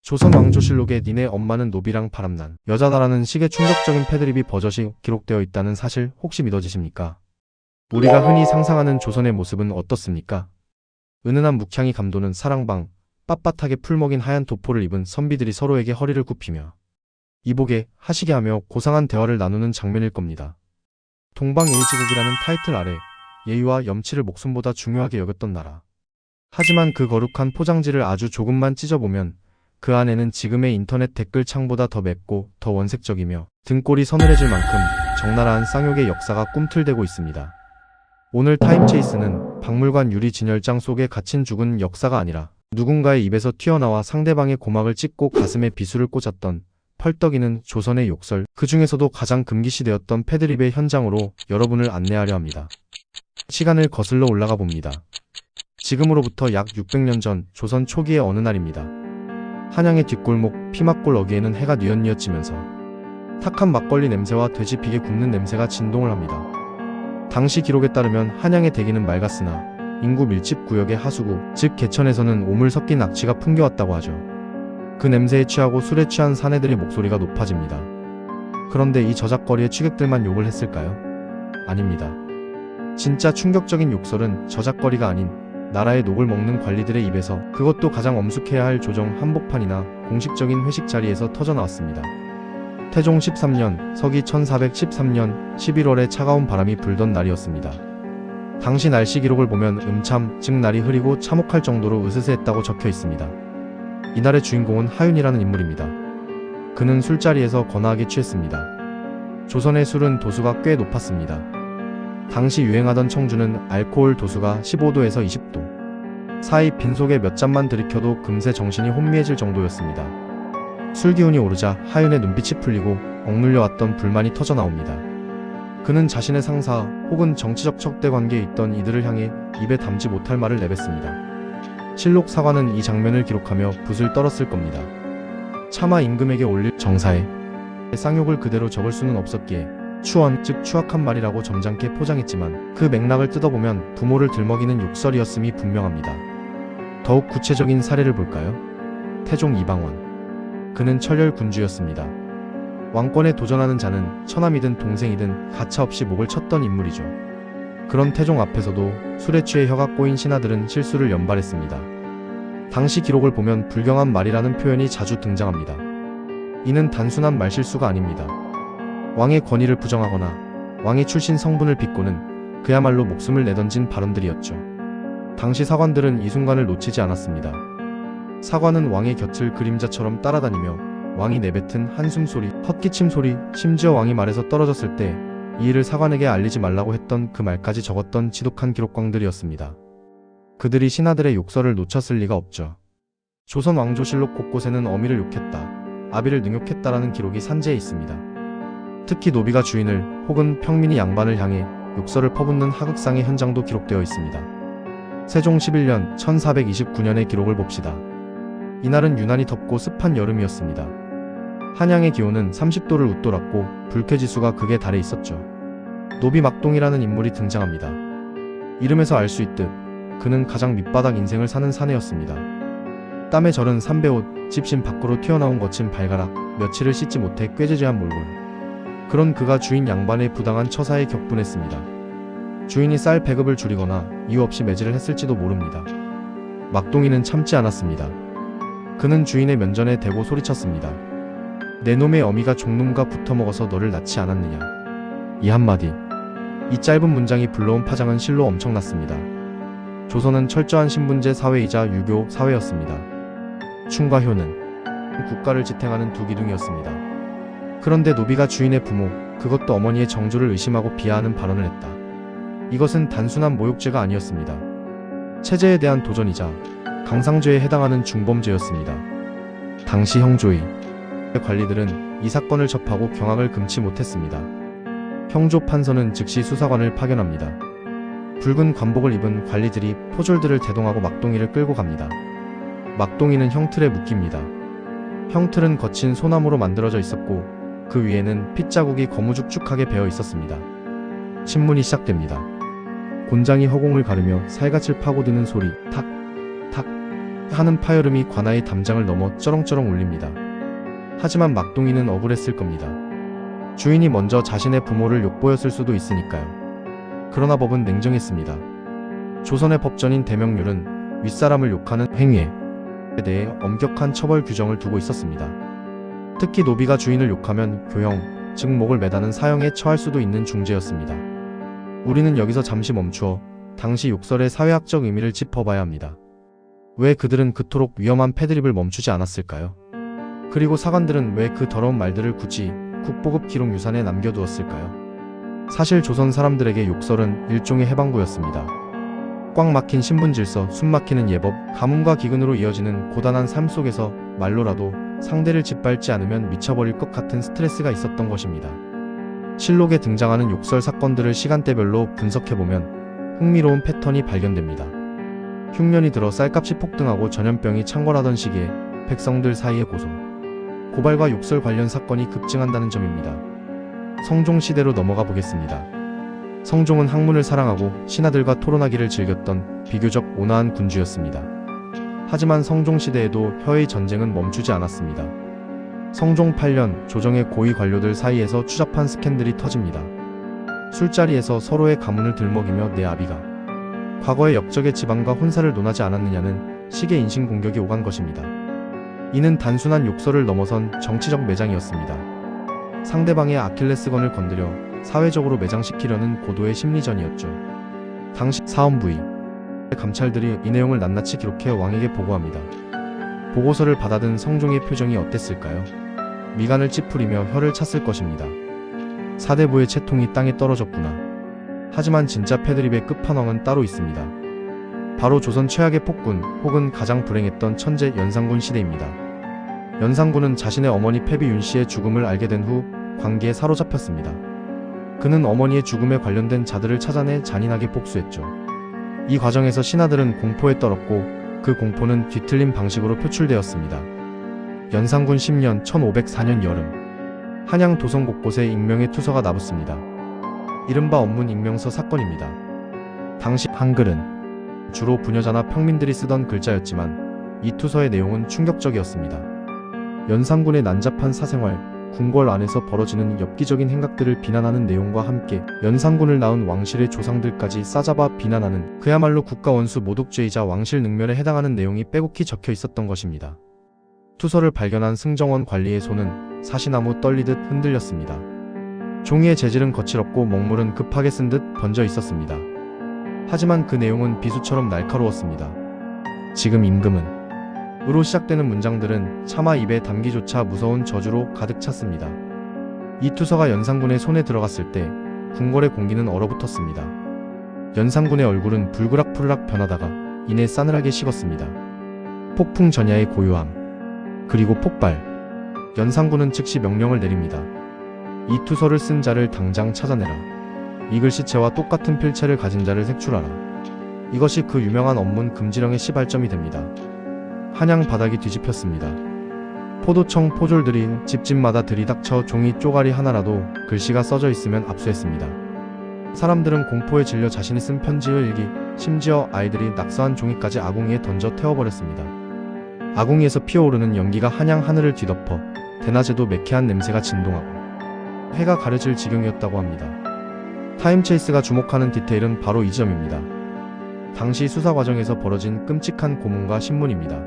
조선 왕조실록에 니네 엄마는 노비랑 바람난 여자다라는 식의 충격적인 패드립이 버젓이 기록되어 있다는 사실 혹시 믿어지십니까? 우리가 흔히 상상하는 조선의 모습은 어떻습니까? 은은한 묵향이 감도는 사랑방, 빳빳하게 풀먹인 하얀 도포를 입은 선비들이 서로에게 허리를 굽히며 이보게 하시게 하며 고상한 대화를 나누는 장면일 겁니다. 동방일지국이라는 타이틀 아래 예의와 염치를 목숨보다 중요하게 여겼던 나라. 하지만 그 거룩한 포장지를 아주 조금만 찢어보면 그 안에는 지금의 인터넷 댓글 창보다 더 맵고 더 원색적이며 등골이 서늘해질 만큼 적나라한 쌍욕의 역사가 꿈틀대고 있습니다. 오늘 타임체이스는 박물관 유리 진열장 속에 갇힌 죽은 역사가 아니라 누군가의 입에서 튀어나와 상대방의 고막을 찢고 가슴에 비수를 꽂았던 펄떡이는 조선의 욕설, 그 중에서도 가장 금기시되었던 패드립의 현장으로 여러분을 안내하려 합니다. 시간을 거슬러 올라가 봅니다. 지금으로부터 약 600년 전 조선 초기의 어느 날입니다. 한양의 뒷골목 피막골 어귀에는 해가 뉘엿뉘엿지면서 탁한 막걸리 냄새와 돼지 비계 굽는 냄새가 진동을 합니다. 당시 기록에 따르면 한양의 대기는 맑았으나 인구 밀집 구역의 하수구, 즉 개천에서는 오물 섞인 악취가 풍겨왔다고 하죠. 그 냄새에 취하고 술에 취한 사내들의 목소리가 높아집니다. 그런데 이 저작거리의 취객들만 욕을 했을까요? 아닙니다. 진짜 충격적인 욕설은 저작거리가 아닌 나라의 녹을 먹는 관리들의 입에서, 그것도 가장 엄숙해야 할 조정 한복판이나 공식적인 회식 자리에서 터져나왔습니다. 태종 13년, 서기 1413년 11월에 차가운 바람이 불던 날이었습니다. 당시 날씨 기록을 보면 음참, 즉 날이 흐리고 참혹할 정도로 으스스했다고 적혀 있습니다. 이날의 주인공은 하윤이라는 인물입니다. 그는 술자리에서 거나하게 취했습니다. 조선의 술은 도수가 꽤 높았습니다. 당시 유행하던 청주는 알코올 도수가 15도에서 20도. 사이 빈속에 몇 잔만 들이켜도 금세 정신이 혼미해질 정도였습니다. 술기운이 오르자 하윤의 눈빛이 풀리고 억눌려 왔던 불만이 터져나옵니다. 그는 자신의 상사 혹은 정치적 척대 관계에 있던 이들을 향해 입에 담지 못할 말을 내뱉습니다. 실록 사관은 이 장면을 기록하며 붓을 떨었을 겁니다. 차마 임금에게 올릴 정사에 쌍욕을 그대로 적을 수는 없었기에 추언, 즉 추악한 말이라고 점잖게 포장했지만 그 맥락을 뜯어보면 부모를 들먹이는 욕설이었음이 분명합니다. 더욱 구체적인 사례를 볼까요? 태종 이방원. 그는 철혈 군주였습니다. 왕권에 도전하는 자는 처남이든 동생이든 가차없이 목을 쳤던 인물이죠. 그런 태종 앞에서도 술에 취해 혀가 꼬인 신하들은 실수를 연발했습니다. 당시 기록을 보면 불경한 말이라는 표현이 자주 등장합니다. 이는 단순한 말실수가 아닙니다. 왕의 권위를 부정하거나 왕의 출신 성분을 빗고는 그야말로 목숨을 내던진 발언들이었죠. 당시 사관들은 이 순간을 놓치지 않았습니다. 사관은 왕의 곁을 그림자처럼 따라다니며 왕이 내뱉은 한숨소리, 헛기침 소리, 심지어 왕이 말에서 떨어졌을 때 이 일을 사관에게 알리지 말라고 했던 그 말까지 적었던 지독한 기록광들이었습니다. 그들이 신하들의 욕설을 놓쳤을 리가 없죠. 조선 왕조실록 곳곳에는 어미를 욕했다, 아비를 능욕했다라는 기록이 산재해 있습니다. 특히 노비가 주인을 혹은 평민이 양반을 향해 욕설을 퍼붓는 하극상의 현장도 기록되어 있습니다. 세종 11년 1429년의 기록을 봅시다. 이날은 유난히 덥고 습한 여름이었습니다. 한양의 기온은 30도를 웃돌았고 불쾌지수가 극에 달해 있었죠. 노비 막동이라는 인물이 등장합니다. 이름에서 알 수 있듯 그는 가장 밑바닥 인생을 사는 사내였습니다. 땀에 절은 삼배옷, 집신 밖으로 튀어나온 거친 발가락, 며칠을 씻지 못해 꾀죄죄한 몰골. 그런 그가 주인 양반의 부당한 처사에 격분했습니다. 주인이 쌀 배급을 줄이거나 이유 없이 매질을 했을지도 모릅니다. 막동이는 참지 않았습니다. 그는 주인의 면전에 대고 소리쳤습니다. 내 놈의 어미가 종놈과 붙어먹어서 너를 낳지 않았느냐. 이 한마디, 이 짧은 문장이 불러온 파장은 실로 엄청났습니다. 조선은 철저한 신분제 사회이자 유교 사회였습니다. 충과 효는 국가를 지탱하는 두 기둥이었습니다. 그런데 노비가 주인의 부모, 그것도 어머니의 정조를 의심하고 비하하는 발언을 했다. 이것은 단순한 모욕죄가 아니었습니다. 체제에 대한 도전이자 강상죄에 해당하는 중범죄였습니다. 당시 형조위 관리들은 이 사건을 접하고 경악을 금치 못했습니다. 형조 판서는 즉시 수사관을 파견합니다. 붉은 관복을 입은 관리들이 포졸들을 대동하고 막동이를 끌고 갑니다. 막동이는 형틀에 묶입니다. 형틀은 거친 소나무로 만들어져 있었고 그 위에는 핏자국이 거무죽죽하게 배어 있었습니다. 신문이 시작됩니다. 곤장이 허공을 가르며 살갗을 파고드는 소리, 탁, 탁, 하는 파열음이 관아의 담장을 넘어 쩌렁쩌렁 울립니다. 하지만 막둥이는 억울했을 겁니다. 주인이 먼저 자신의 부모를 욕보였을 수도 있으니까요. 그러나 법은 냉정했습니다. 조선의 법전인 대명률은 윗사람을 욕하는 행위에 대해 엄격한 처벌 규정을 두고 있었습니다. 특히 노비가 주인을 욕하면 교형, 즉 목을 매다는 사형에 처할 수도 있는 중죄였습니다. 우리는 여기서 잠시 멈추어 당시 욕설의 사회학적 의미를 짚어봐야 합니다. 왜 그들은 그토록 위험한 패드립을 멈추지 않았을까요? 그리고 사관들은 왜 그 더러운 말들을 굳이 국보급 기록 유산에 남겨두었을까요? 사실 조선 사람들에게 욕설은 일종의 해방구였습니다. 꽉 막힌 신분질서, 숨막히는 예법, 가문과 기근으로 이어지는 고단한 삶 속에서 말로라도 상대를 짓밟지 않으면 미쳐버릴 것 같은 스트레스가 있었던 것입니다. 실록에 등장하는 욕설 사건들을 시간대별로 분석해보면 흥미로운 패턴이 발견됩니다. 흉년이 들어 쌀값이 폭등하고 전염병이 창궐하던 시기에 백성들 사이의 고소, 고발과 욕설 관련 사건이 급증한다는 점입니다. 성종시대로 넘어가 보겠습니다. 성종은 학문을 사랑하고 신하들과 토론하기를 즐겼던 비교적 온화한 군주였습니다. 하지만 성종시대에도 혀의 전쟁은 멈추지 않았습니다. 성종 8년 조정의 고위 관료들 사이에서 추잡한 스캔들이 터집니다. 술자리에서 서로의 가문을 들먹이며 내 아비가 과거의 역적의 지방과 혼사를 논하지 않았느냐는 식의 인신공격이 오간 것입니다. 이는 단순한 욕설을 넘어선 정치적 매장이었습니다. 상대방의 아킬레스건을 건드려 사회적으로 매장시키려는 고도의 심리전이었죠. 당시 사헌부의 감찰들이 이 내용을 낱낱이 기록해 왕에게 보고합니다. 보고서를 받아든 성종의 표정이 어땠을까요? 미간을 찌푸리며 혀를 찼을 것입니다. 사대부의 채통이 땅에 떨어졌구나. 하지만 진짜 패드립의 끝판왕은 따로 있습니다. 바로 조선 최악의 폭군 혹은 가장 불행했던 천재 연산군 시대입니다. 연산군은 자신의 어머니 패비 윤씨의 죽음을 알게 된 후 관계에 사로잡혔습니다. 그는 어머니의 죽음에 관련된 자들을 찾아내 잔인하게 복수했죠. 이 과정에서 신하들은 공포에 떨었고 그 공포는 뒤틀린 방식으로 표출되었습니다. 연산군 10년 1504년 여름 한양 도성 곳곳에 익명의 투서가 나붙습니다. 이른바 언문 익명서 사건입니다. 당시 한글은 주로 부녀자나 평민들이 쓰던 글자였지만 이 투서의 내용은 충격적이었습니다. 연산군의 난잡한 사생활, 궁궐 안에서 벌어지는 엽기적인 행각들을 비난하는 내용과 함께 연산군을 낳은 왕실의 조상들까지 싸잡아 비난하는 그야말로 국가원수 모독죄이자 왕실 능멸에 해당하는 내용이 빼곡히 적혀 있었던 것입니다. 투서를 발견한 승정원 관리의 손은 사시나무 떨리듯 흔들렸습니다. 종이의 재질은 거칠었고 먹물은 급하게 쓴 듯 번져 있었습니다. 하지만 그 내용은 비수처럼 날카로웠습니다. 지금 임금은 으로 시작되는 문장들은 차마 입에 담기조차 무서운 저주로 가득 찼습니다. 이 투서가 연산군의 손에 들어갔을 때 궁궐의 공기는 얼어붙었습니다. 연산군의 얼굴은 불그락푸르락 변하다가 이내 싸늘하게 식었습니다. 폭풍 전야의 고요함, 그리고 폭발. 연산군은 즉시 명령을 내립니다. 이 투서를 쓴 자를 당장 찾아내라. 이 글씨체와 똑같은 필체를 가진 자를 색출하라. 이것이 그 유명한 언문 금지령의 시발점이 됩니다. 한양 바닥이 뒤집혔습니다. 포도청 포졸들이 집집마다 들이닥쳐 종이 쪼가리 하나라도 글씨가 써져 있으면 압수했습니다. 사람들은 공포에 질려 자신이 쓴 편지의 일기, 심지어 아이들이 낙서한 종이까지 아궁이에 던져 태워버렸습니다. 아궁이에서 피어오르는 연기가 한양 하늘을 뒤덮어 대낮에도 매캐한 냄새가 진동하고 해가 가려질 지경이었다고 합니다. 타임체이스가 주목하는 디테일은 바로 이 점입니다. 당시 수사 과정에서 벌어진 끔찍한 고문과 신문입니다.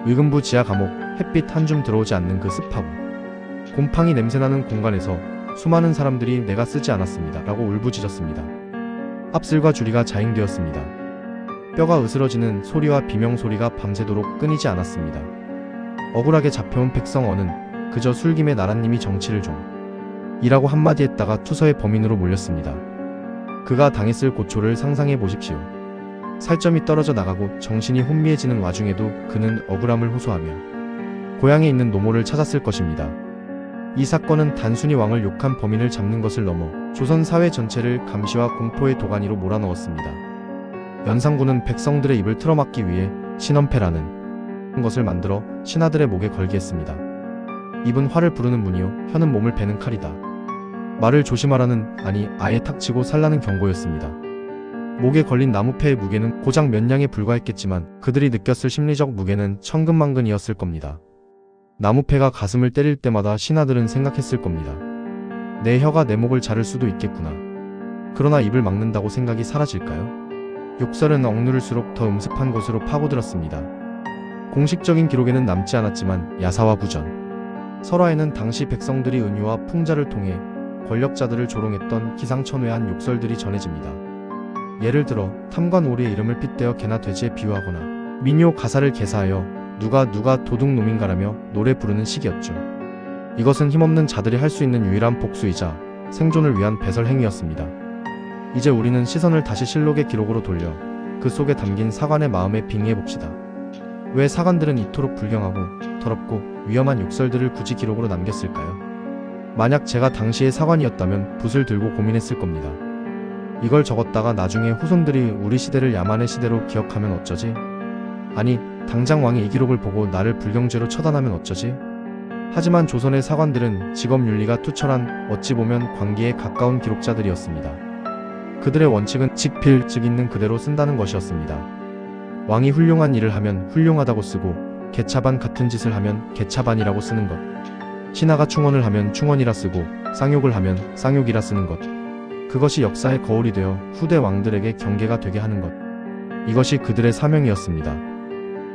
의금부 지하 감옥, 햇빛 한 줌 들어오지 않는 그 습하고 곰팡이 냄새나는 공간에서 수많은 사람들이 내가 쓰지 않았습니다 라고 울부짖었습니다. 앞슬과 주리가 자행되었습니다. 뼈가 으스러지는 소리와 비명소리가 밤새도록 끊이지 않았습니다. 억울하게 잡혀온 백성어는 그저 술김에 나라님이 정치를 좀 이라고 한마디 했다가 투서의 범인으로 몰렸습니다. 그가 당했을 고초를 상상해 보십시오. 살점이 떨어져 나가고 정신이 혼미해지는 와중에도 그는 억울함을 호소하며 고향에 있는 노모를 찾았을 것입니다. 이 사건은 단순히 왕을 욕한 범인을 잡는 것을 넘어 조선 사회 전체를 감시와 공포의 도가니로 몰아넣었습니다. 연산군은 백성들의 입을 틀어막기 위해 신엄패라는 것을 만들어 신하들의 목에 걸게 했습니다. 입은 활을 부르는 문이요, 혀는 몸을 베는 칼이다. 말을 조심하라는, 아니 아예 탁치고 살라는 경고였습니다. 목에 걸린 나무패의 무게는 고작 몇 냥에 불과했겠지만 그들이 느꼈을 심리적 무게는 천근만근이었을 겁니다. 나무패가 가슴을 때릴 때마다 신하들은 생각했을 겁니다. 내 혀가 내 목을 자를 수도 있겠구나. 그러나 입을 막는다고 생각이 사라질까요? 욕설은 억누를수록 더 음습한 곳으로 파고들었습니다. 공식적인 기록에는 남지 않았지만 야사와 부전, 설화에는 당시 백성들이 은유와 풍자를 통해 권력자들을 조롱했던 기상천외한 욕설들이 전해집니다. 예를 들어 탐관오리의 이름을 빗대어 개나 돼지에 비유하거나 민요 가사를 개사하여 누가 도둑놈인가라며 노래 부르는 식이었죠. 이것은 힘없는 자들이 할 수 있는 유일한 복수이자 생존을 위한 배설 행위였습니다. 이제 우리는 시선을 다시 실록의 기록으로 돌려 그 속에 담긴 사관의 마음에 빙의해봅시다. 왜 사관들은 이토록 불경하고 더럽고 위험한 욕설들을 굳이 기록으로 남겼을까요? 만약 제가 당시의 사관이었다면 붓을 들고 고민했을 겁니다. 이걸 적었다가 나중에 후손들이 우리 시대를 야만의 시대로 기억하면 어쩌지? 아니, 당장 왕이 이 기록을 보고 나를 불경죄로 처단하면 어쩌지? 하지만 조선의 사관들은 직업윤리가 투철한 어찌 보면 광기에 가까운 기록자들이었습니다. 그들의 원칙은 직필, 즉 있는 그대로 쓴다는 것이었습니다. 왕이 훌륭한 일을 하면 훌륭하다고 쓰고 개차반 같은 짓을 하면 개차반이라고 쓰는 것, 신하가 충언을 하면 충언이라 쓰고 쌍욕을 하면 쌍욕이라 쓰는 것, 그것이 역사의 거울이 되어 후대 왕들에게 경계가 되게 하는 것, 이것이 그들의 사명이었습니다.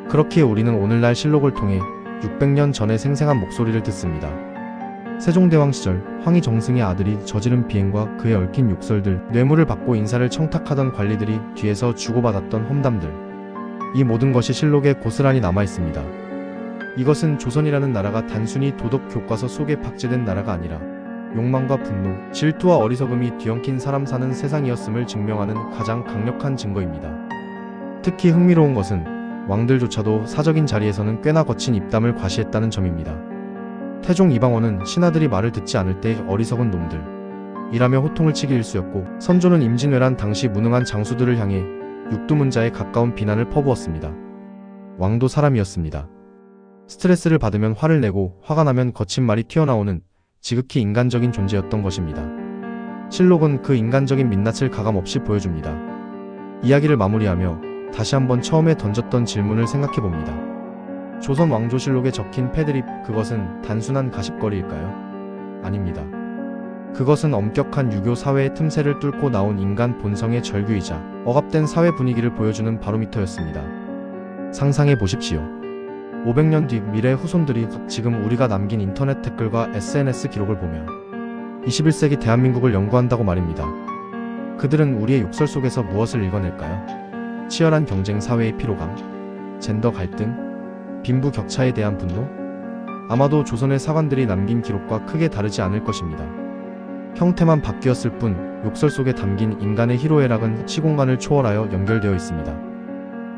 그렇기에 우리는 오늘날 실록을 통해 600년 전의 생생한 목소리를 듣습니다. 세종대왕 시절 황희정승의 아들이 저지른 비행과 그에 얽힌 욕설들, 뇌물을 받고 인사를 청탁하던 관리들이 뒤에서 주고받았던 험담들, 이 모든 것이 실록에 고스란히 남아있습니다. 이것은 조선이라는 나라가 단순히 도덕 교과서 속에 박제된 나라가 아니라 욕망과 분노, 질투와 어리석음이 뒤엉킨 사람 사는 세상이었음을 증명하는 가장 강력한 증거입니다. 특히 흥미로운 것은 왕들조차도 사적인 자리에서는 꽤나 거친 입담을 과시했다는 점입니다. 태종 이방원은 신하들이 말을 듣지 않을 때 어리석은 놈들 이라며 호통을 치기 일쑤였고, 선조는 임진왜란 당시 무능한 장수들을 향해 육두문자에 가까운 비난을 퍼부었습니다. 왕도 사람이었습니다. 스트레스를 받으면 화를 내고 화가 나면 거친 말이 튀어나오는 지극히 인간적인 존재였던 것입니다. 실록은 그 인간적인 민낯을 가감없이 보여줍니다. 이야기를 마무리하며 다시 한번 처음에 던졌던 질문을 생각해봅니다. 조선 왕조실록에 적힌 패드립, 그것은 단순한 가십거리일까요? 아닙니다. 그것은 엄격한 유교 사회의 틈새를 뚫고 나온 인간 본성의 절규이자 억압된 사회 분위기를 보여주는 바로미터였습니다. 상상해 보십시오. 500년 뒤 미래의 후손들이 지금 우리가 남긴 인터넷 댓글과 SNS 기록을 보며 21세기 대한민국을 연구한다고 말입니다. 그들은 우리의 욕설 속에서 무엇을 읽어낼까요? 치열한 경쟁 사회의 피로감, 젠더 갈등, 빈부격차에 대한 분노? 아마도 조선의 사관들이 남긴 기록과 크게 다르지 않을 것입니다. 형태만 바뀌었을 뿐 욕설 속에 담긴 인간의 희로애락은 시공간을 초월하여 연결되어 있습니다.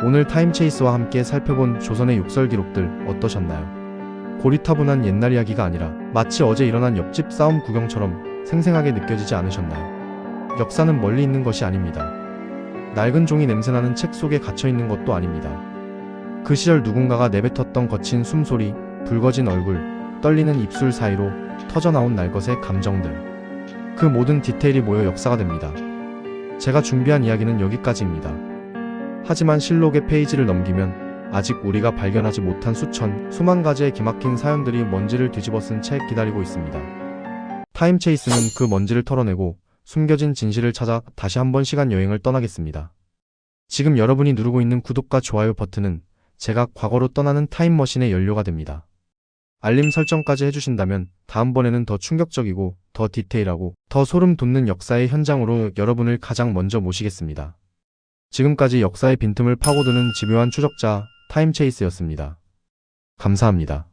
오늘 타임체이스와 함께 살펴본 조선의 욕설 기록들 어떠셨나요? 고리타분한 옛날 이야기가 아니라 마치 어제 일어난 옆집 싸움 구경처럼 생생하게 느껴지지 않으셨나요? 역사는 멀리 있는 것이 아닙니다. 낡은 종이 냄새나는 책 속에 갇혀있는 것도 아닙니다. 그 시절 누군가가 내뱉었던 거친 숨소리, 붉어진 얼굴, 떨리는 입술 사이로 터져나온 날것의 감정들, 그 모든 디테일이 모여 역사가 됩니다. 제가 준비한 이야기는 여기까지입니다. 하지만 실록의 페이지를 넘기면 아직 우리가 발견하지 못한 수만 가지의 기막힌 사연들이 먼지를 뒤집어 쓴 채 기다리고 있습니다. 타임체이스는 그 먼지를 털어내고 숨겨진 진실을 찾아 다시 한번 시간 여행을 떠나겠습니다. 지금 여러분이 누르고 있는 구독과 좋아요 버튼은 제가 과거로 떠나는 타임머신의 연료가 됩니다. 알림 설정까지 해주신다면 다음번에는 더 충격적이고 더 디테일하고 더 소름 돋는 역사의 현장으로 여러분을 가장 먼저 모시겠습니다. 지금까지 역사의 빈틈을 파고드는 집요한 추적자 타임체이스였습니다. 감사합니다.